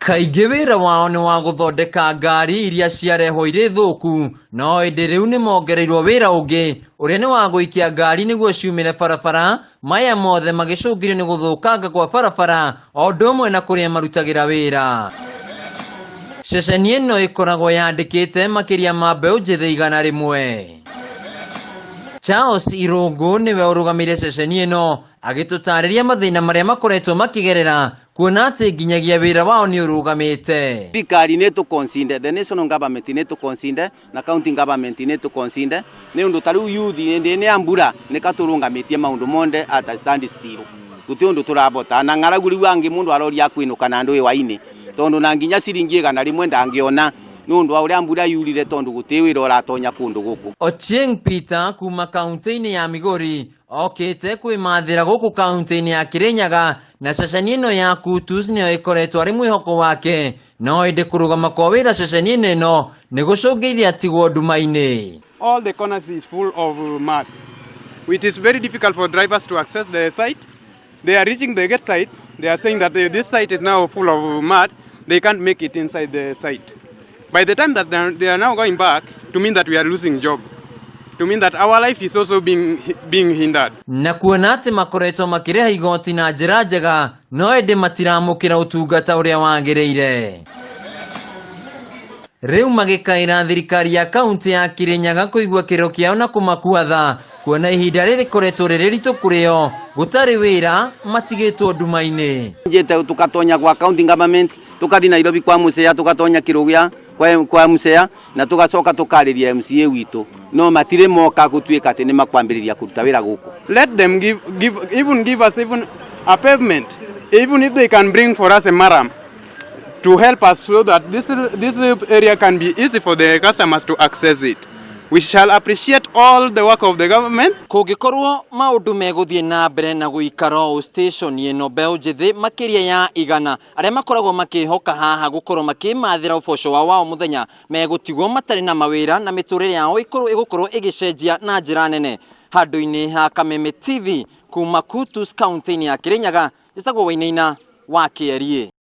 Kaingĩ wĩra wao nĩ wa gũthondeka ngari iria ciarehwo irĩ thũku, no hĩndĩ rĩu nĩ mongereirwo wĩra ũngĩ ũrĩa nĩ wa gũikia ngari nĩguo ciumĩre barabara, maya mothe magĩcũngĩrĩrio nĩ gũthũkanga kwa barabara o ũndũ ũmwe na kũrĩa marutagĩra wĩra. Ceceni ĩno ĩkoragwo yandĩkĩte makĩria ma mbeũ njĩthĩ 100. Charles Irũngũ nĩwe ũrũgamĩrĩire ceceni ĩno agĩtũtarĩria mathĩna marĩa makoretwo makĩgerera kuona atĩ nginyagia wĩra wao nĩ ũrũgamĩte. Thirikari nĩ tũconsider, the national government nĩ tũconsider na county government nĩ tũconsider nĩ ũndũ tarĩu youth nĩ ya mbura nĩ katũrũgamĩtie maũndũ monde at stand still. Gũtirĩ ũndũ tũrabota na ng'aragu rĩu angĩ mũndũ aroria kwĩnũka na andũ waini tondũ na nginya ciringi 100 rĩmwe ndangĩona nundu wa uria mbura yurire tondu guti wira uratonya kundu guku. Ochieng Peter kuma kaunti-inĩ ya Migori okite kwĩmathĩra guku kaunti-inĩ ya Kirinyaga na ceceni ĩno ya Kutus nĩyo ĩkoretwo arĩ mwĩhoko wake, no hĩndĩ kũrũgama kwa wĩra ceceni ĩno nĩ gũcũngĩire atigwo nduma-inĩ. All the corners is full of mud. It is very difficult for drivers to access the site. They are reaching the gate site. They are saying that this site is now full of mud. They can't make it inside the site. By the time that they are now going back, to mean that we are losing job, to mean that our life is also being hindered. Na kuona atĩ makoretwo makĩrĩha igoti na njĩra njega, no hĩndĩ matiramũkĩra ũtungata ũrĩa wagĩrĩire. Rĩu magĩkaĩra thirikari ya kaunti ya Kirinyaga kũigua kĩrĩro kĩao na kũmakua tha, kuona ihinda rĩrĩ rĩkoretwo rĩrĩ ritũ kũrĩo, gũtarĩ wĩra, matigĩtwo nduma-inĩ. Njĩte tukatonya kwa county government, tukathi Nairobi kwa Musea, tukatonya Kĩrũgĩa kwa Musea na tugacoka tukarĩria MCA witũ, no matirĩ moka gũtuĩka atĩ nĩ makwambĩrĩria kũruta wĩra gũkũ. Let them give us even a pavement, even if they can bring for us a maram to help us so that this area can be easy for the customers to access it. We shall appreciate all the work of the government. Kũngĩkorwo maũndũ megũthiĩ na mbere na gũikara station ĩno mbeũ njĩthĩ makĩria ya 100 arĩa makoragwo makĩhoka haha gũkorwo makĩmathĩra ũboco wao mũthenya megũtigwo matarĩ na mawĩra na mĩtũrĩre yao ĩgũkorwo ĩgĩcenjia na njĩra nene. Handũ-inĩ ha Kameme TV kuma Kutus kaunti-inĩ ya Kirinyaga, njĩtagwo Wainaina wa KRA.